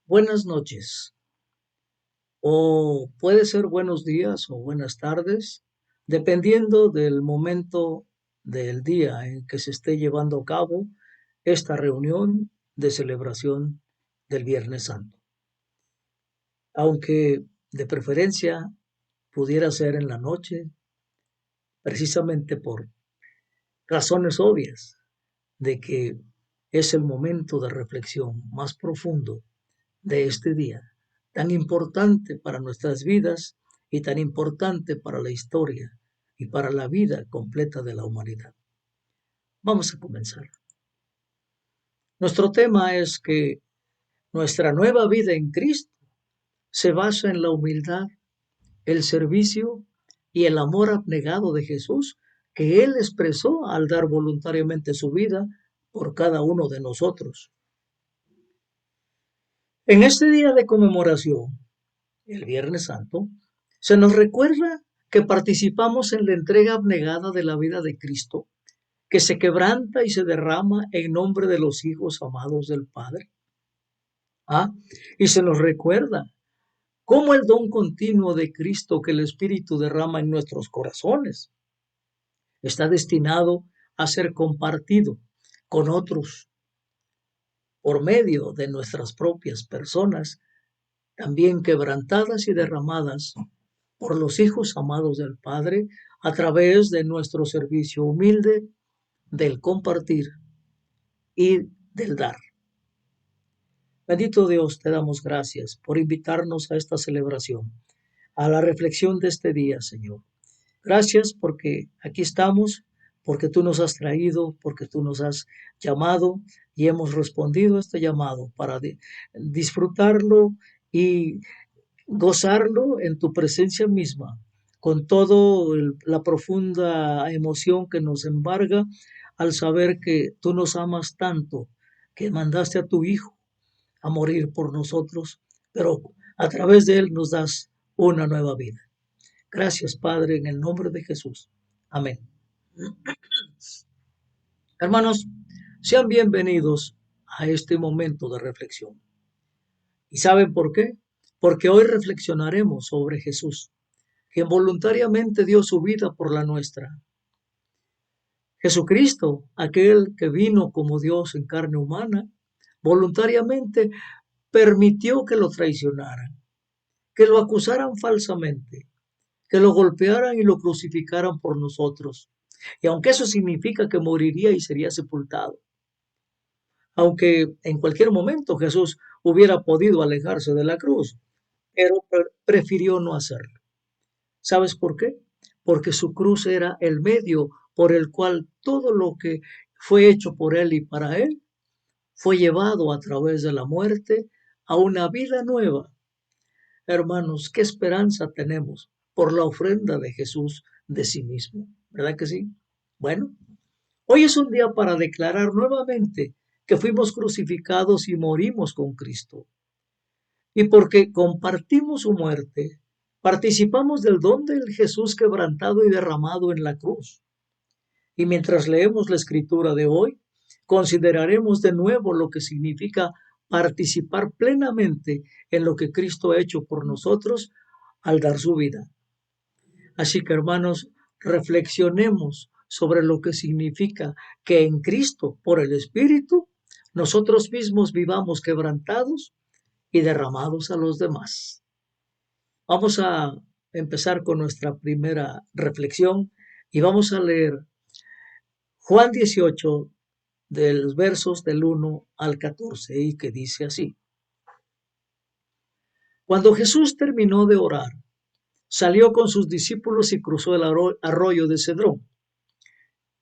Buenas noches, o puede ser buenos días o buenas tardes, dependiendo del momento del día en que se esté llevando a cabo esta reunión de celebración del Viernes Santo. Aunque de preferencia pudiera ser en la noche, precisamente por razones obvias de que es el momento de reflexión más profundo de este día, tan importante para nuestras vidas y tan importante para la historia y para la vida completa de la humanidad. Vamos a comenzar. Nuestro tema es que nuestra nueva vida en Cristo se basa en la humildad, el servicio y el amor abnegado de Jesús que Él expresó al dar voluntariamente su vida por cada uno de nosotros. En este día de conmemoración, el Viernes Santo, se nos recuerda que participamos en la entrega abnegada de la vida de Cristo, que se quebranta y se derrama en nombre de los hijos amados del Padre. Y se nos recuerda cómo el don continuo de Cristo que el Espíritu derrama en nuestros corazones está destinado a ser compartido con otros por medio de nuestras propias personas, también quebrantadas y derramadas por los hijos amados del Padre a través de nuestro servicio humilde, del compartir y del dar. Bendito Dios, te damos gracias por invitarnos a esta celebración, a la reflexión de este día, Señor. Gracias porque aquí estamos, porque tú nos has traído, porque tú nos has llamado y hemos respondido a este llamado para disfrutarlo y gozarlo en tu presencia misma, con toda la profunda emoción que nos embarga al saber que tú nos amas tanto, que mandaste a tu Hijo a morir por nosotros, pero a través de él nos das una nueva vida. Gracias, Padre, en el nombre de Jesús. Amén. Hermanos, sean bienvenidos a este momento de reflexión. ¿Y saben por qué? Porque hoy reflexionaremos sobre Jesús, quien voluntariamente dio su vida por la nuestra. Jesucristo, aquel que vino como Dios en carne humana, voluntariamente permitió que lo traicionaran, que lo acusaran falsamente, que lo golpearan y lo crucificaran por nosotros. Y aunque eso significa que moriría y sería sepultado, aunque en cualquier momento Jesús hubiera podido alejarse de la cruz, pero prefirió no hacerlo. ¿Sabes por qué? Porque su cruz era el medio por el cual todo lo que fue hecho por él y para él fue llevado a través de la muerte a una vida nueva. Hermanos, qué esperanza tenemos por la ofrenda de Jesús de sí mismo, ¿verdad que sí? Bueno, hoy es un día para declarar nuevamente que fuimos crucificados y morimos con Cristo. Y porque compartimos su muerte, participamos del don del Jesús quebrantado y derramado en la cruz. Y mientras leemos la escritura de hoy, consideraremos de nuevo lo que significa participar plenamente en lo que Cristo ha hecho por nosotros al dar su vida. Así que, hermanos, reflexionemos sobre lo que significa que en Cristo, por el Espíritu, nosotros mismos vivamos quebrantados y derramados a los demás. Vamos a empezar con nuestra primera reflexión y vamos a leer Juan 18, de los versos del 1 al 14, y que dice así. Cuando Jesús terminó de orar, salió con sus discípulos y cruzó el arroyo de Cedrón.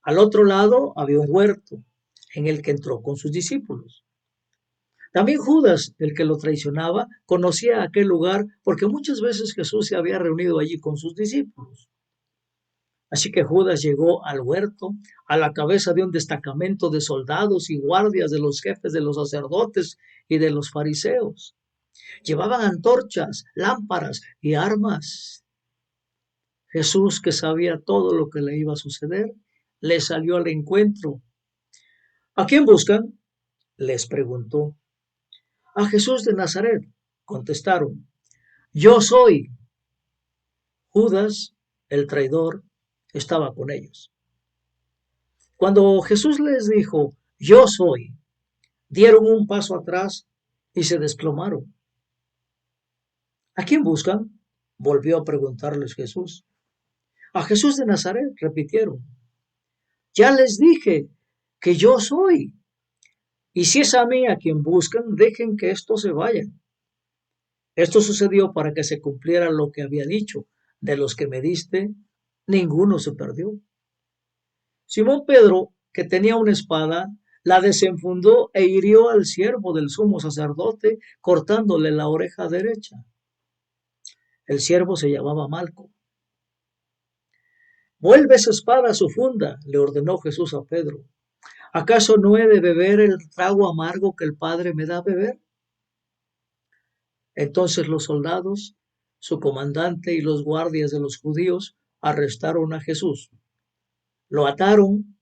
Al otro lado había un huerto en el que entró con sus discípulos. También Judas, el que lo traicionaba, conocía aquel lugar porque muchas veces Jesús se había reunido allí con sus discípulos. Así que Judas llegó al huerto a la cabeza de un destacamento de soldados y guardias de los jefes de los sacerdotes y de los fariseos. Llevaban antorchas, lámparas y armas. Jesús, que sabía todo lo que le iba a suceder, le salió al encuentro. ¿A quién buscan?, les preguntó. A Jesús de Nazaret, contestaron. Yo soy. Judas, el traidor, estaba con ellos. Cuando Jesús les dijo, yo soy, dieron un paso atrás y se desplomaron. ¿A quién buscan? Volvió a preguntarles Jesús. A Jesús de Nazaret, repitieron. Ya les dije que yo soy. Y si es a mí a quien buscan, dejen que estos se vayan. Esto sucedió para que se cumpliera lo que había dicho. De los que me diste, ninguno se perdió. Simón Pedro, que tenía una espada, la desenfundó e hirió al siervo del sumo sacerdote, cortándole la oreja derecha. El siervo se llamaba Malco. Vuelve esa espada a su funda, le ordenó Jesús a Pedro. ¿Acaso no he de beber el trago amargo que el Padre me da a beber? Entonces los soldados, su comandante y los guardias de los judíos arrestaron a Jesús. Lo ataron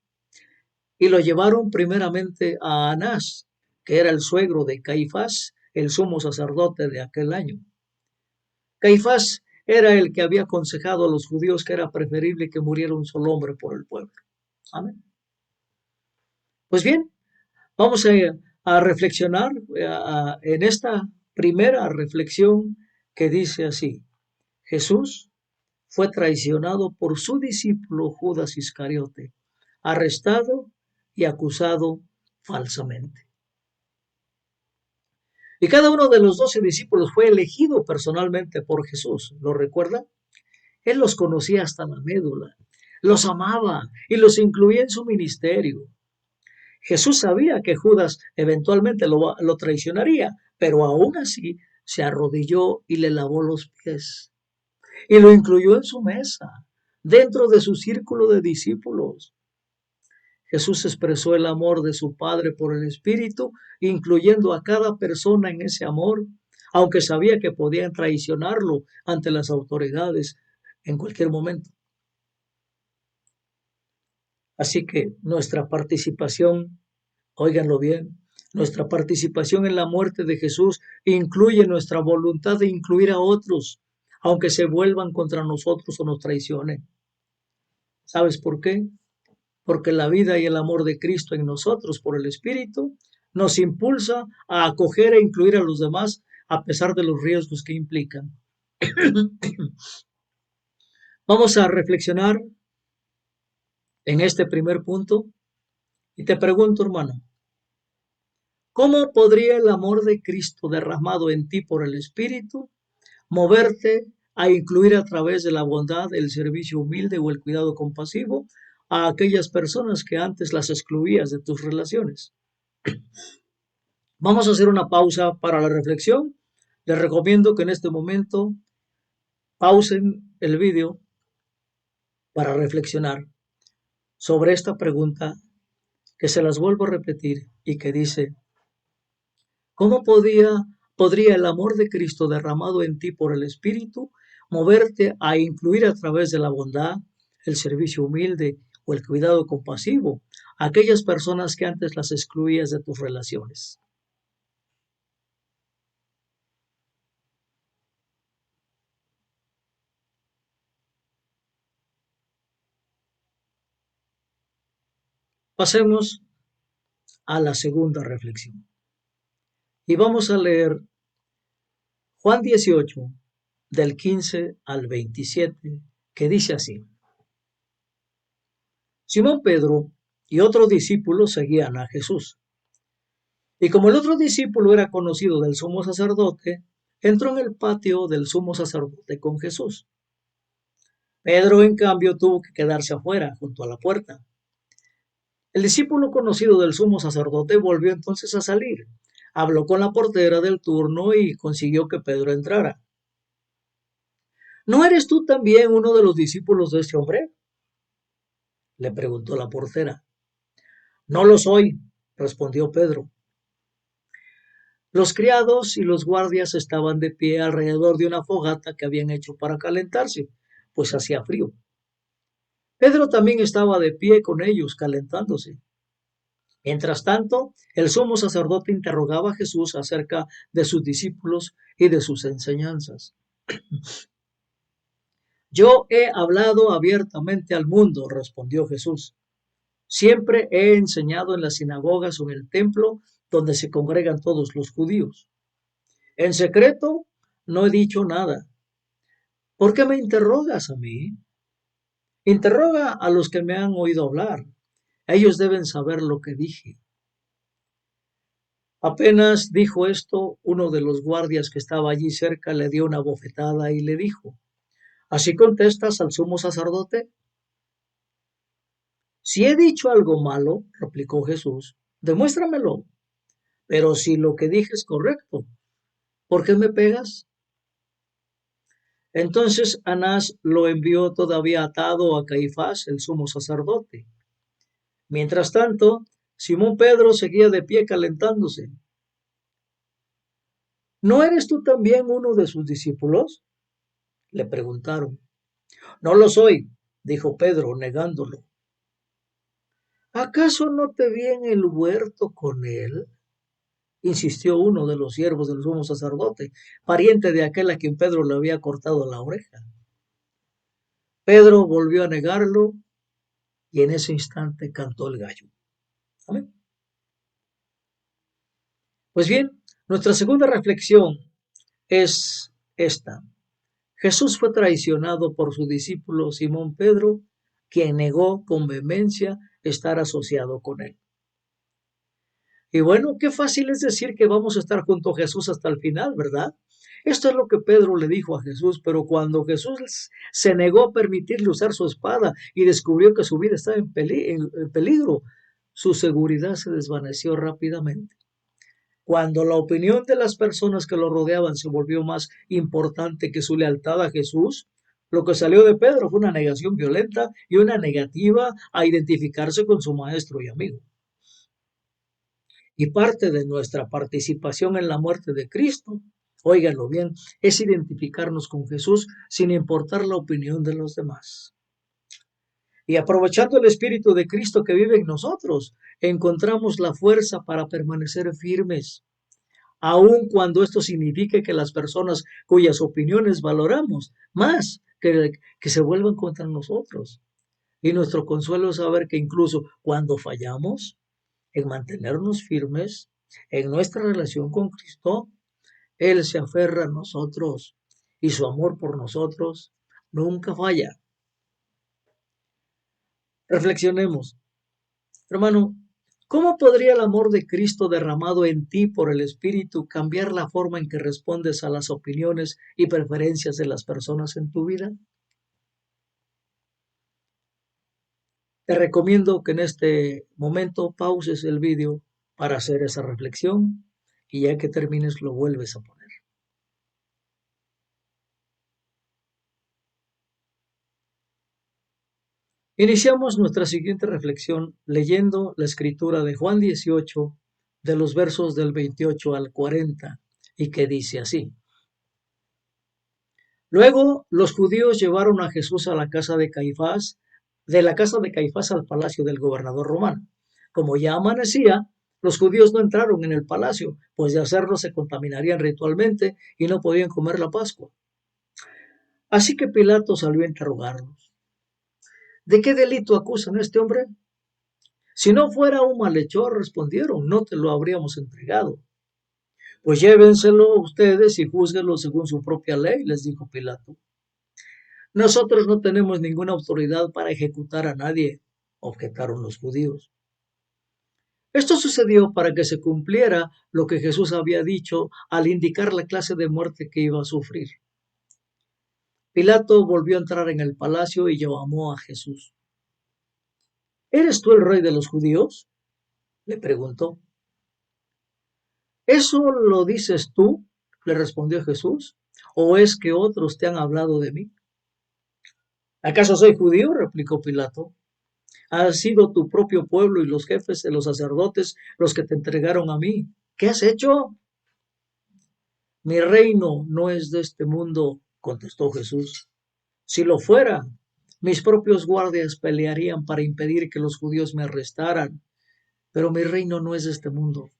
y lo llevaron primeramente a Anás, que era el suegro de Caifás, el sumo sacerdote de aquel año. Caifás era el que había aconsejado a los judíos que era preferible que muriera un solo hombre por el pueblo. Amén. Pues bien, vamos a reflexionar en esta primera reflexión que dice así. Jesús fue traicionado por su discípulo Judas Iscariote, arrestado y acusado falsamente. Y cada uno de los 12 discípulos fue elegido personalmente por Jesús. ¿Lo recuerda? Él los conocía hasta la médula, los amaba y los incluía en su ministerio. Jesús sabía que Judas eventualmente lo traicionaría, pero aún así se arrodilló y le lavó los pies y lo incluyó en su mesa, dentro de su círculo de discípulos. Jesús expresó el amor de su Padre por el Espíritu, incluyendo a cada persona en ese amor, aunque sabía que podían traicionarlo ante las autoridades en cualquier momento. Así que nuestra participación, óiganlo bien, nuestra participación en la muerte de Jesús incluye nuestra voluntad de incluir a otros, aunque se vuelvan contra nosotros o nos traicionen. ¿Sabes por qué? Porque la vida y el amor de Cristo en nosotros por el Espíritu nos impulsa a acoger e incluir a los demás a pesar de los riesgos que implican. Vamos a reflexionar en este primer punto y te pregunto, hermano, ¿cómo podría el amor de Cristo derramado en ti por el Espíritu moverte a incluir a través de la bondad, el servicio humilde o el cuidado compasivo a aquellas personas que antes las excluías de tus relaciones? Vamos a hacer una pausa para la reflexión. Les recomiendo que en este momento pausen el vídeo para reflexionar sobre esta pregunta que se las vuelvo a repetir y que dice, ¿cómo podría el amor de Cristo derramado en ti por el Espíritu moverte a incluir a través de la bondad, el servicio humilde o el cuidado compasivo a aquellas personas que antes las excluías de tus relaciones? Pasemos a la segunda reflexión. Y vamos a leer Juan 18, del 15 al 27, que dice así. Simón Pedro y otro discípulo seguían a Jesús. Y como el otro discípulo era conocido del sumo sacerdote, entró en el patio del sumo sacerdote con Jesús. Pedro, en cambio, tuvo que quedarse afuera, junto a la puerta. El discípulo conocido del sumo sacerdote volvió entonces a salir. Habló con la portera del turno y consiguió que Pedro entrara. ¿No eres tú también uno de los discípulos de este hombre?, le preguntó la portera. No lo soy, respondió Pedro. Los criados y los guardias estaban de pie alrededor de una fogata que habían hecho para calentarse, pues hacía frío. Pedro también estaba de pie con ellos, calentándose. Mientras tanto, el sumo sacerdote interrogaba a Jesús acerca de sus discípulos y de sus enseñanzas. Yo he hablado abiertamente al mundo, respondió Jesús. Siempre he enseñado en las sinagogas o en el templo donde se congregan todos los judíos. En secreto no he dicho nada. ¿Por qué me interrogas a mí? Interroga a los que me han oído hablar. Ellos deben saber lo que dije. Apenas dijo esto, uno de los guardias que estaba allí cerca le dio una bofetada y le dijo, ¿así contestas al sumo sacerdote? Si he dicho algo malo, replicó Jesús, demuéstramelo. Pero si lo que dije es correcto, ¿por qué me pegas? Entonces Anás lo envió todavía atado a Caifás, el sumo sacerdote. Mientras tanto, Simón Pedro seguía de pie calentándose. ¿No eres tú también uno de sus discípulos? Le preguntaron. No lo soy, dijo Pedro, negándolo. ¿Acaso no te vi en el huerto con él? Insistió uno de los siervos del sumo sacerdote, pariente de aquel a quien Pedro le había cortado la oreja. Pedro volvió a negarlo y en ese instante cantó el gallo. ¿Amén? Pues bien, nuestra segunda reflexión es esta. Jesús fue traicionado por su discípulo Simón Pedro, quien negó con vehemencia estar asociado con él. Y bueno, qué fácil es decir que vamos a estar junto a Jesús hasta el final, ¿verdad? Esto es lo que Pedro le dijo a Jesús, pero cuando Jesús se negó a permitirle usar su espada y descubrió que su vida estaba en peligro, su seguridad se desvaneció rápidamente. Cuando la opinión de las personas que lo rodeaban se volvió más importante que su lealtad a Jesús, lo que salió de Pedro fue una negación violenta y una negativa a identificarse con su maestro y amigo. Y parte de nuestra participación en la muerte de Cristo, óiganlo bien, es identificarnos con Jesús sin importar la opinión de los demás. Y aprovechando el Espíritu de Cristo que vive en nosotros, encontramos la fuerza para permanecer firmes, aun cuando esto signifique que las personas cuyas opiniones valoramos más que se vuelvan contra nosotros. Y nuestro consuelo es saber que incluso cuando fallamos, en mantenernos firmes en nuestra relación con Cristo, Él se aferra a nosotros y su amor por nosotros nunca falla. Reflexionemos, hermano, ¿cómo podría el amor de Cristo derramado en ti por el Espíritu cambiar la forma en que respondes a las opiniones y preferencias de las personas en tu vida? Te recomiendo que en este momento pauses el vídeo para hacer esa reflexión y ya que termines lo vuelves a poner. Iniciamos nuestra siguiente reflexión leyendo la escritura de Juan 18, de los versos del 28 al 40, y que dice así. Luego los judíos llevaron a Jesús a la casa de Caifás, de la casa de Caifás al palacio del gobernador romano. Como ya amanecía, los judíos no entraron en el palacio, pues de hacerlo se contaminarían ritualmente y no podían comer la Pascua. Así que Pilato salió a interrogarlos. ¿De qué delito acusan a este hombre? Si no fuera un malhechor, respondieron, no te lo habríamos entregado. Pues llévenselo ustedes y júzguenlo según su propia ley, les dijo Pilato. Nosotros no tenemos ninguna autoridad para ejecutar a nadie, objetaron los judíos. Esto sucedió para que se cumpliera lo que Jesús había dicho al indicar la clase de muerte que iba a sufrir. Pilato volvió a entrar en el palacio y llamó a Jesús. ¿Eres tú el rey de los judíos? Le preguntó. ¿Eso lo dices tú? Le respondió Jesús. ¿O es que otros te han hablado de mí? ¿Acaso soy judío? Replicó Pilato. Ha sido tu propio pueblo y los jefes de los sacerdotes los que te entregaron a mí. ¿Qué has hecho? Mi reino no es de este mundo, contestó Jesús. Si lo fuera, mis propios guardias pelearían para impedir que los judíos me arrestaran. pero mi reino no es de este mundo.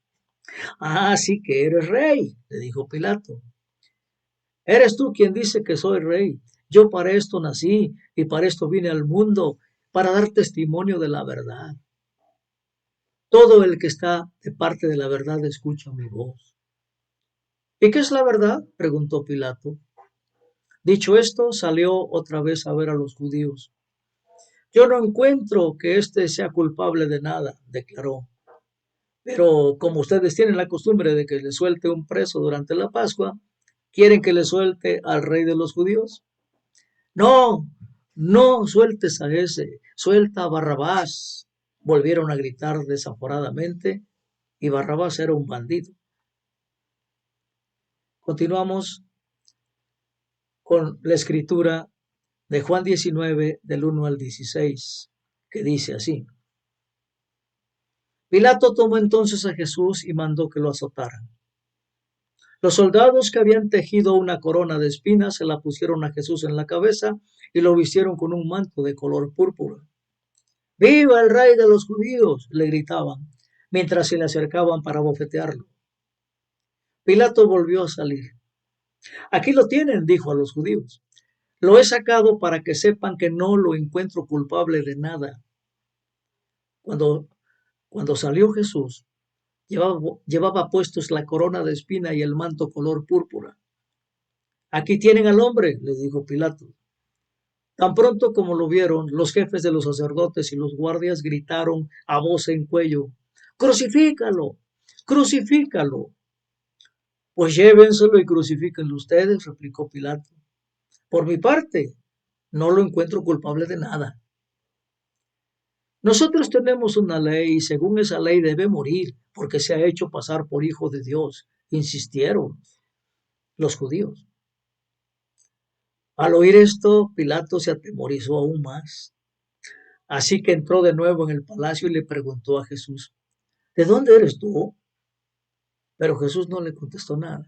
Ah, sí que eres rey, le dijo Pilato. Eres tú quien dice que soy rey. Yo para esto nací y para esto vine al mundo, para dar testimonio de la verdad. Todo el que está de parte de la verdad escucha mi voz. ¿Y qué es la verdad?, preguntó Pilato. Dicho esto, salió otra vez a ver a los judíos. Yo no encuentro que éste sea culpable de nada, declaró. Pero como ustedes tienen la costumbre de que le suelte un preso durante la Pascua, ¿quieren que le suelte al rey de los judíos? No, no sueltes a ese, suelta a Barrabás. Volvieron a gritar desaforadamente y Barrabás era un bandido. Continuamos con la escritura de Juan 19, del 1 al 16, que dice así. Pilato tomó entonces a Jesús y mandó que lo azotaran. Los soldados que habían tejido una corona de espinas se la pusieron a Jesús en la cabeza y lo vistieron con un manto de color púrpura. ¡Viva el rey de los judíos!, le gritaban, mientras se le acercaban para bofetearlo. Pilato volvió a salir. Aquí lo tienen, dijo a los judíos. Lo he sacado para que sepan que no lo encuentro culpable de nada. Cuando salió Jesús, llevaba puestos la corona de espina y el manto color púrpura. Aquí tienen al hombre, les dijo Pilato. Tan pronto como lo vieron, los jefes de los sacerdotes y los guardias gritaron a voz en cuello, ¡Crucifícalo! ¡Crucifícalo! Pues llévenselo y crucifíquenlo ustedes, replicó Pilato. Por mi parte, no lo encuentro culpable de nada. Nosotros tenemos una ley y según esa ley debe morir porque se ha hecho pasar por hijo de Dios, insistieron los judíos. Al oír esto, Pilato se atemorizó aún más. Así que entró de nuevo en el palacio y le preguntó a Jesús, ¿de dónde eres tú? Pero Jesús no le contestó nada.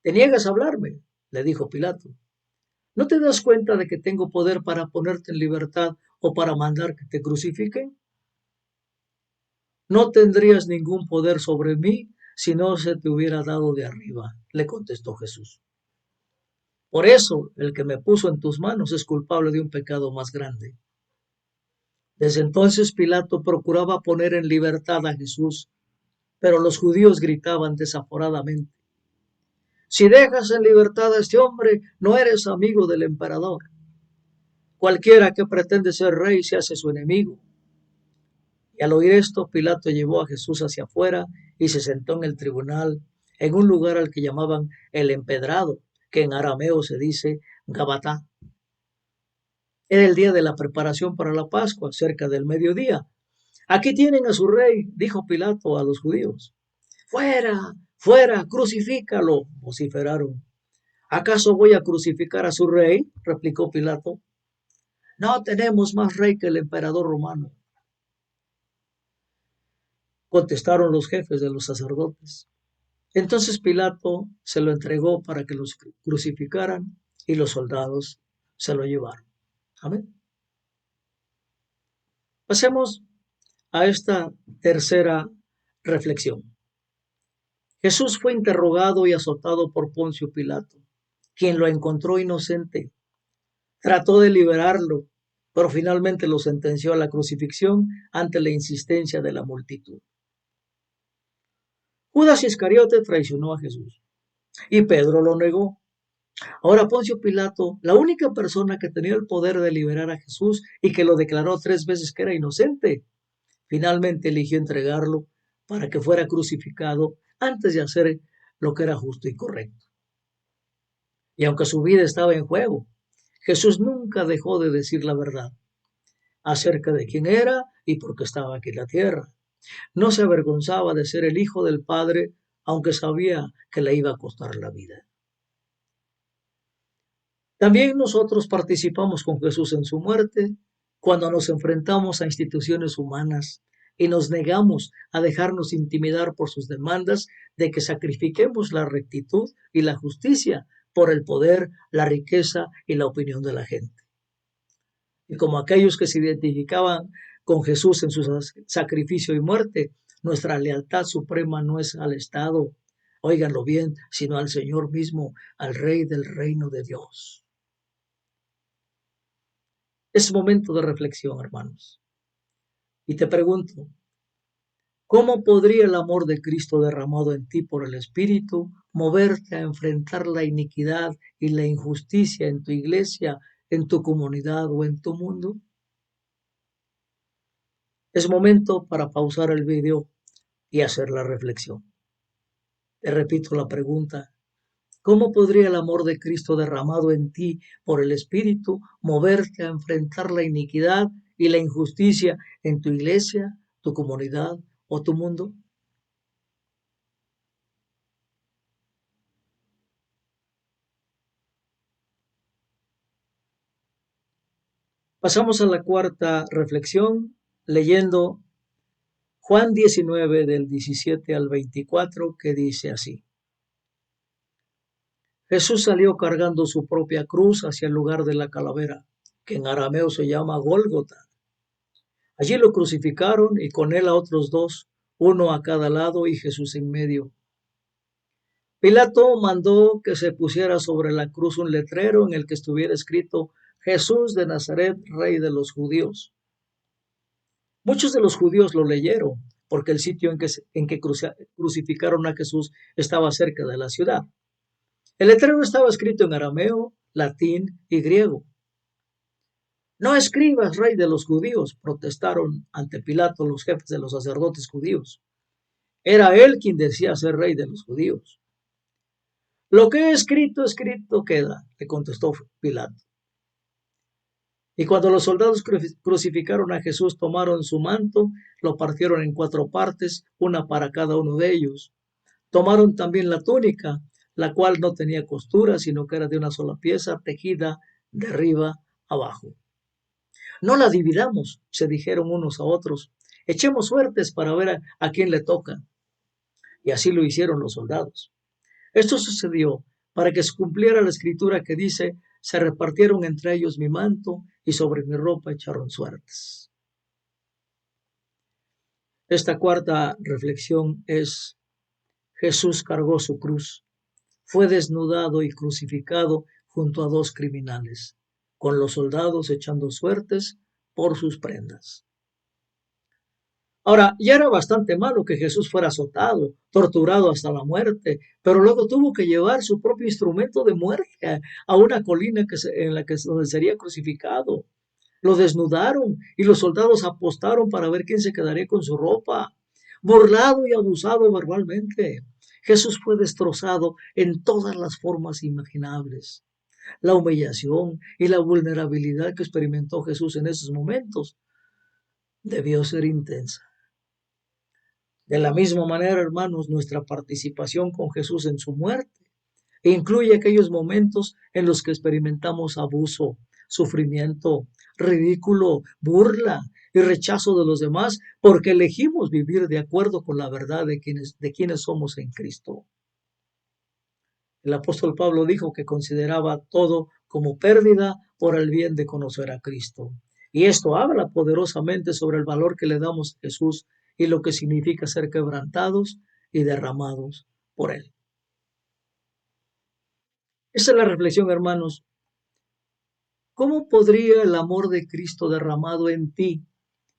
¿Te niegas a hablarme?, le dijo Pilato. ¿No te das cuenta de que tengo poder para ponerte en libertad o para mandar que te crucifiquen? No tendrías ningún poder sobre mí si no se te hubiera dado de arriba, le contestó Jesús. Por eso, el que me puso en tus manos es culpable de un pecado más grande. Desde entonces Pilato procuraba poner en libertad a Jesús, pero los judíos gritaban desaforadamente, si dejas en libertad a este hombre, no eres amigo del emperador. Cualquiera que pretende ser rey se hace su enemigo. Y al oír esto, Pilato llevó a Jesús hacia afuera y se sentó en el tribunal, en un lugar al que llamaban el Empedrado, que en arameo se dice Gabatá. Era el día de la preparación para la Pascua, cerca del mediodía. Aquí tienen a su rey, dijo Pilato a los judíos. Fuera, fuera, crucifícalo, vociferaron. ¿Acaso voy a crucificar a su rey?, replicó Pilato. No tenemos más rey que el emperador romano, contestaron los jefes de los sacerdotes. Entonces Pilato se lo entregó para que los crucificaran y los soldados se lo llevaron. Amén. Pasemos a esta tercera reflexión. Jesús fue interrogado y azotado por Poncio Pilato, quien lo encontró inocente. Trató de liberarlo, pero finalmente lo sentenció a la crucifixión ante la insistencia de la multitud. Judas Iscariote traicionó a Jesús y Pedro lo negó. Ahora Poncio Pilato, la única persona que tenía el poder de liberar a Jesús y que lo declaró 3 veces que era inocente, finalmente eligió entregarlo para que fuera crucificado antes de hacer lo que era justo y correcto. Y aunque su vida estaba en juego, Jesús nunca dejó de decir la verdad acerca de quién era y por qué estaba aquí en la tierra. No se avergonzaba de ser el Hijo del Padre, aunque sabía que le iba a costar la vida. También nosotros participamos con Jesús en su muerte cuando nos enfrentamos a instituciones humanas y nos negamos a dejarnos intimidar por sus demandas de que sacrifiquemos la rectitud y la justicia por el poder, la riqueza y la opinión de la gente. Y como aquellos que se identificaban con Jesús en su sacrificio y muerte, nuestra lealtad suprema no es al Estado, óiganlo bien, sino al Señor mismo, al Rey del reino de Dios. Es momento de reflexión, hermanos. Y te pregunto, ¿cómo podría el amor de Cristo derramado en ti por el Espíritu moverte a enfrentar la iniquidad y la injusticia en tu iglesia, en tu comunidad o en tu mundo? Es momento para pausar el video y hacer la reflexión. Te repito la pregunta, ¿cómo podría el amor de Cristo derramado en ti por el Espíritu moverte a enfrentar la iniquidad y la injusticia en tu iglesia, tu comunidad o tu mundo? Pasamos a la cuarta reflexión, leyendo Juan 19 del 17 al 24, que dice así. Jesús salió cargando su propia cruz hacia el lugar de la calavera, que en arameo se llama Gólgota. Allí lo crucificaron y con él a otros dos, uno a cada lado y Jesús en medio. Pilato mandó que se pusiera sobre la cruz un letrero en el que estuviera escrito Jesús de Nazaret, Rey de los Judíos. Muchos de los judíos lo leyeron, porque el sitio en que crucificaron a Jesús estaba cerca de la ciudad. El letrero estaba escrito en arameo, latín y griego. No escribas, rey de los judíos, protestaron ante Pilato los jefes de los sacerdotes judíos. Era él quien decía ser rey de los judíos. Lo que he escrito, escrito queda, le contestó Pilato. Y cuando los soldados crucificaron a Jesús, tomaron su manto, lo partieron en 4 partes, una para cada uno de ellos. Tomaron también la túnica, la cual no tenía costura, sino que era de una sola pieza, tejida de arriba abajo. No la dividamos, se dijeron unos a otros. Echemos suertes para ver a quién le toca. Y así lo hicieron los soldados. Esto sucedió para que se cumpliera la escritura que dice, se repartieron entre ellos mi manto y sobre mi ropa echaron suertes. Esta cuarta reflexión es, Jesús cargó su cruz, fue desnudado y crucificado junto a 2 criminales, con los soldados echando suertes por sus prendas. Ahora, ya era bastante malo que Jesús fuera azotado, torturado hasta la muerte, pero luego tuvo que llevar su propio instrumento de muerte a una colina donde sería crucificado. Lo desnudaron y los soldados apostaron para ver quién se quedaría con su ropa. Burlado y abusado verbalmente. Jesús fue destrozado en todas las formas imaginables. La humillación y la vulnerabilidad que experimentó Jesús en esos momentos debió ser intensa. De la misma manera, hermanos, nuestra participación con Jesús en su muerte incluye aquellos momentos en los que experimentamos abuso, sufrimiento, ridículo, burla y rechazo de los demás porque elegimos vivir de acuerdo con la verdad de quienes somos en Cristo. El apóstol Pablo dijo que consideraba todo como pérdida por el bien de conocer a Cristo. Y esto habla poderosamente sobre el valor que le damos a Jesús y lo que significa ser quebrantados y derramados por Él. Esa es la reflexión, hermanos. ¿Cómo podría el amor de Cristo derramado en ti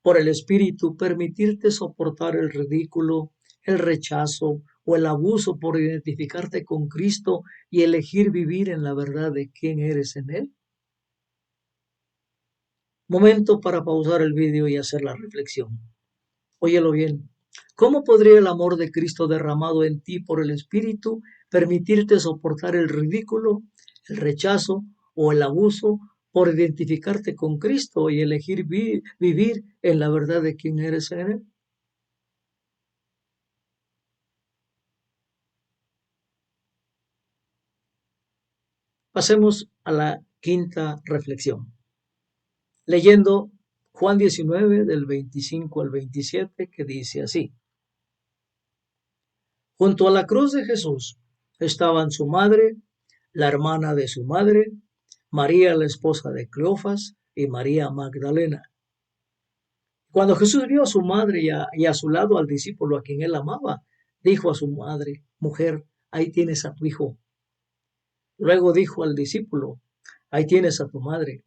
por el Espíritu permitirte soportar el ridículo, el rechazo o el abuso por identificarte con Cristo y elegir vivir en la verdad de quién eres en Él? Momento para pausar el vídeo y hacer la reflexión. Óyelo bien. ¿Cómo podría el amor de Cristo derramado en ti por el Espíritu permitirte soportar el ridículo, el rechazo o el abuso por identificarte con Cristo y elegir vivir en la verdad de quién eres en Él? Pasemos a la quinta reflexión. Leyendo Juan 19 del 25 al 27, que dice así. Junto a la cruz de Jesús estaban su madre, la hermana de su madre, María la esposa de Cleofas y María Magdalena. Cuando Jesús vio a su madre y a su lado al discípulo a quien él amaba, dijo a su madre: mujer, ahí tienes a tu hijo. Luego dijo al discípulo: ahí tienes a tu madre.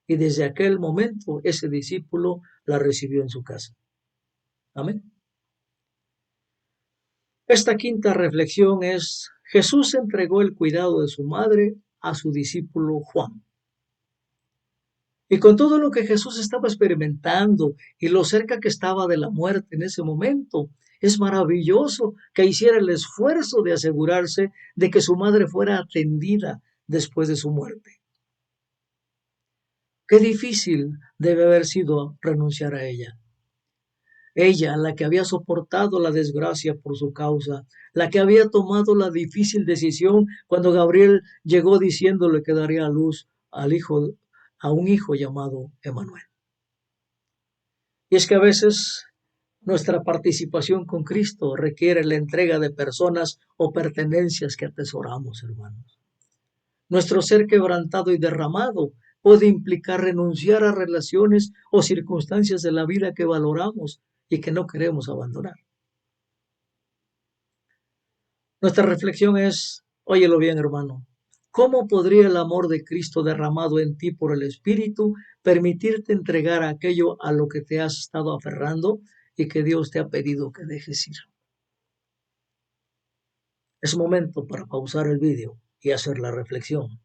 Y desde aquel momento ese discípulo la recibió en su casa. Amén. Esta quinta reflexión es: Jesús entregó el cuidado de su madre a su discípulo Juan. Y con todo lo que Jesús estaba experimentando y lo cerca que estaba de la muerte en ese momento, es maravilloso que hiciera el esfuerzo de asegurarse de que su madre fuera atendida después de su muerte. Qué difícil debe haber sido renunciar a ella. Ella, la que había soportado la desgracia por su causa, la que había tomado la difícil decisión cuando Gabriel llegó diciéndole que daría a luz a un hijo llamado Emanuel. Y es que a veces nuestra participación con Cristo requiere la entrega de personas o pertenencias que atesoramos, hermanos. Nuestro ser quebrantado y derramado puede implicar renunciar a relaciones o circunstancias de la vida que valoramos y que no queremos abandonar. Nuestra reflexión es: óyelo bien, hermano, ¿cómo podría el amor de Cristo derramado en ti por el Espíritu permitirte entregar aquello a lo que te has estado aferrando y que Dios te ha pedido que dejes ir? Es momento para pausar el vídeo y hacer la reflexión.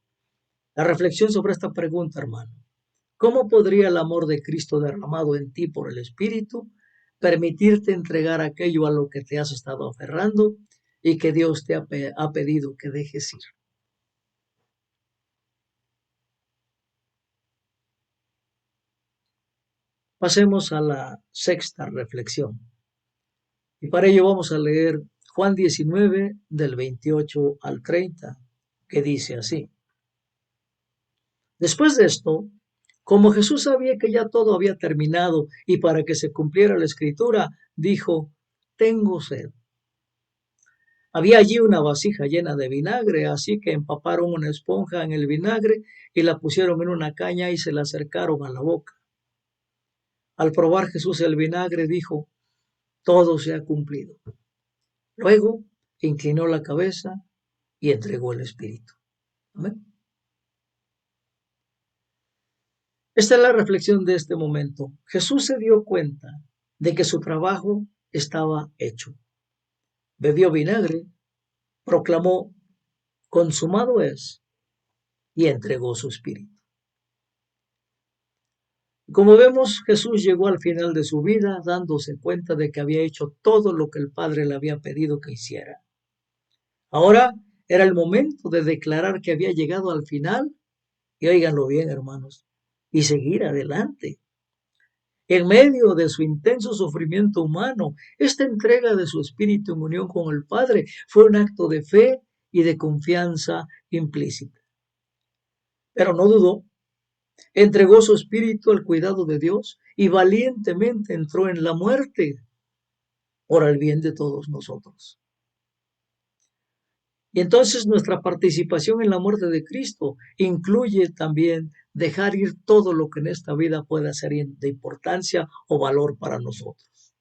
La reflexión sobre esta pregunta, hermano: ¿cómo podría el amor de Cristo derramado en ti por el Espíritu permitirte entregar aquello a lo que te has estado aferrando y que Dios te ha pedido que dejes ir? Pasemos a la sexta reflexión. Y para ello vamos a leer Juan 19 del 28 al 30, que dice así: Después de esto, como Jesús sabía que ya todo había terminado y para que se cumpliera la escritura, dijo: tengo sed. Había allí una vasija llena de vinagre, así que empaparon una esponja en el vinagre y la pusieron en una caña y se la acercaron a la boca. Al probar Jesús el vinagre, dijo: todo se ha cumplido. Luego inclinó la cabeza y entregó el espíritu. Amén. Esta es la reflexión de este momento. Jesús se dio cuenta de que su trabajo estaba hecho. Bebió vinagre, proclamó: consumado es, y entregó su espíritu. Como vemos, Jesús llegó al final de su vida dándose cuenta de que había hecho todo lo que el Padre le había pedido que hiciera. Ahora era el momento de declarar que había llegado al final, y óiganlo bien, hermanos, y seguir adelante. En medio de su intenso sufrimiento humano, esta entrega de su espíritu en unión con el Padre fue un acto de fe y de confianza implícita. Pero no dudó, entregó su espíritu al cuidado de Dios y valientemente entró en la muerte por el bien de todos nosotros. Y entonces nuestra participación en la muerte de Cristo incluye también dejar ir todo lo que en esta vida pueda ser de importancia o valor para nosotros.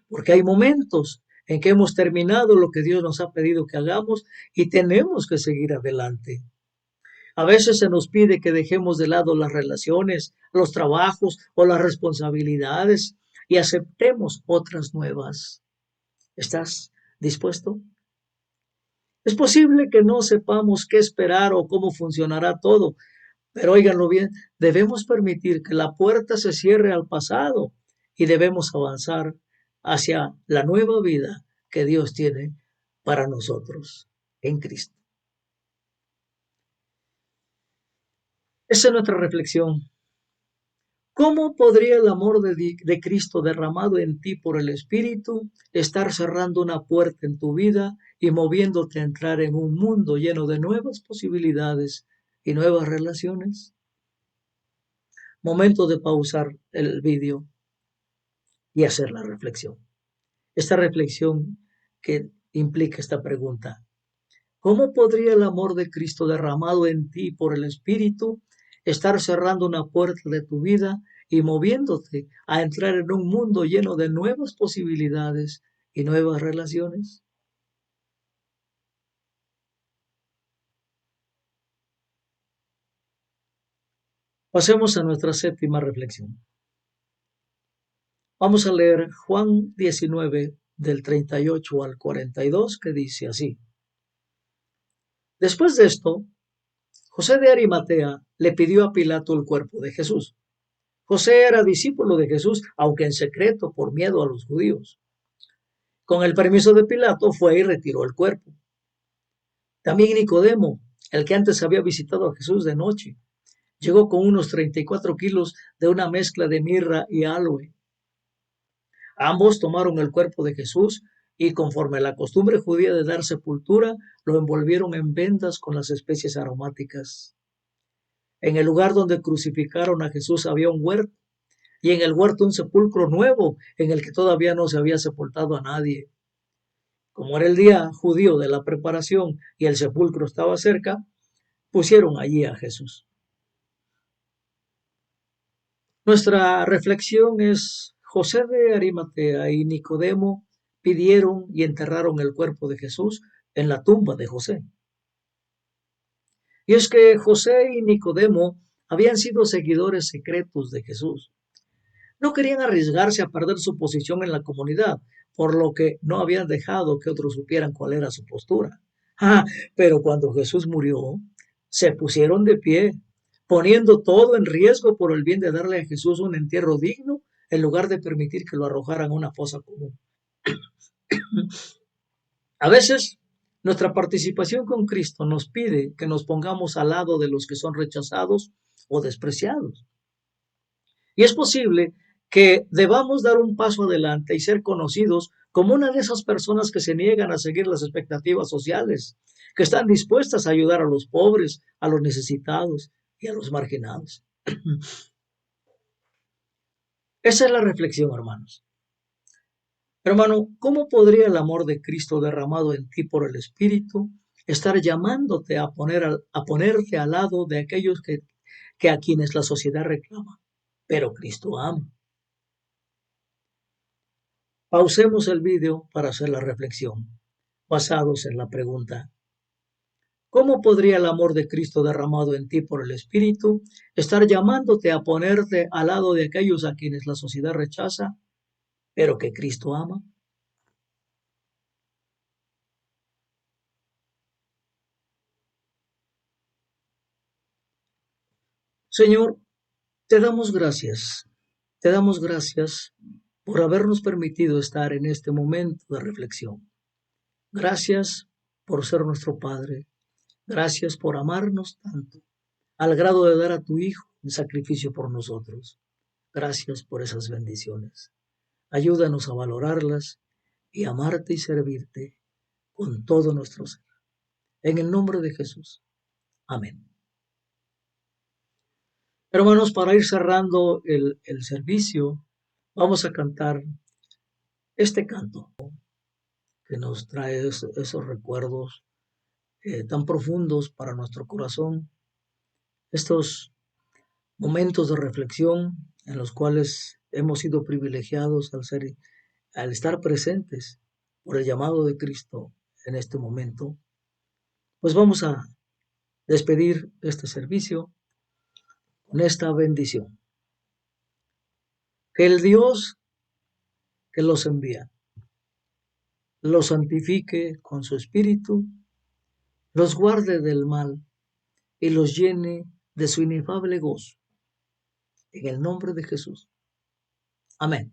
Porque hay momentos en que hemos terminado lo que Dios nos ha pedido que hagamos y tenemos que seguir adelante. A veces se nos pide que dejemos de lado las relaciones, los trabajos o las responsabilidades y aceptemos otras nuevas. ¿Estás dispuesto? Es posible que no sepamos qué esperar o cómo funcionará todo, pero óiganlo bien, debemos permitir que la puerta se cierre al pasado y debemos avanzar hacia la nueva vida que Dios tiene para nosotros en Cristo. Esa es nuestra reflexión. ¿Cómo podría el amor de Cristo derramado en ti por el Espíritu estar cerrando una puerta en tu vida y moviéndote a entrar en un mundo lleno de nuevas posibilidades y nuevas relaciones? Momento de pausar el vídeo y hacer la reflexión. Esta reflexión que implica esta pregunta: ¿cómo podría el amor de Cristo derramado en ti por el Espíritu estar cerrando una puerta de tu vida y moviéndote a entrar en un mundo lleno de nuevas posibilidades y nuevas relaciones? Pasemos a nuestra séptima reflexión. Vamos a leer Juan 19 del 38 al 42, que dice así. Después de esto, José de Arimatea le pidió a Pilato el cuerpo de Jesús. José era discípulo de Jesús, aunque en secreto por miedo a los judíos. Con el permiso de Pilato fue y retiró el cuerpo. También Nicodemo, el que antes había visitado a Jesús de noche, llegó con unos 34 kilos de una mezcla de mirra y aloe. Ambos tomaron el cuerpo de Jesús y, conforme a la costumbre judía de dar sepultura, lo envolvieron en vendas con las especies aromáticas. En el lugar donde crucificaron a Jesús había un huerto, y en el huerto un sepulcro nuevo en el que todavía no se había sepultado a nadie. Como era el día judío de la preparación y el sepulcro estaba cerca, pusieron allí a Jesús. Nuestra reflexión es: José de Arimatea y Nicodemo pidieron y enterraron el cuerpo de Jesús en la tumba de José. Y es que José y Nicodemo habían sido seguidores secretos de Jesús. No querían arriesgarse a perder su posición en la comunidad, por lo que no habían dejado que otros supieran cuál era su postura. Pero cuando Jesús murió, se pusieron de pie, poniendo todo en riesgo por el bien de darle a Jesús un entierro digno, en lugar de permitir que lo arrojaran a una fosa común. A veces, nuestra participación con Cristo nos pide que nos pongamos al lado de los que son rechazados o despreciados. Y es posible que debamos dar un paso adelante y ser conocidos como una de esas personas que se niegan a seguir las expectativas sociales, que están dispuestas a ayudar a los pobres, a los necesitados y a los marginados. Esa es la reflexión, hermanos. Hermano, ¿cómo podría el amor de Cristo derramado en ti por el Espíritu estar llamándote a ponerte al lado de aquellos que a quienes la sociedad reclama, pero Cristo ama? Pausemos el vídeo para hacer la reflexión, basados en la pregunta: ¿cómo podría el amor de Cristo derramado en ti por el Espíritu estar llamándote a ponerte al lado de aquellos a quienes la sociedad rechaza, pero que Cristo ama? Señor, te damos gracias. Te damos gracias por habernos permitido estar en este momento de reflexión. Gracias por ser nuestro Padre. Gracias por amarnos tanto, al grado de dar a tu Hijo en sacrificio por nosotros. Gracias por esas bendiciones. Ayúdanos a valorarlas y amarte y servirte con todo nuestro ser. En el nombre de Jesús. Amén. Hermanos, para ir cerrando el servicio, vamos a cantar este canto que nos trae esos recuerdos tan profundos para nuestro corazón, estos momentos de reflexión en los cuales hemos sido privilegiados al estar presentes por el llamado de Cristo en este momento. Pues vamos a despedir este servicio con esta bendición. Que el Dios que los envía los santifique con su espíritu, los guarde del mal y los llene de su inefable gozo. En el nombre de Jesús. Amén.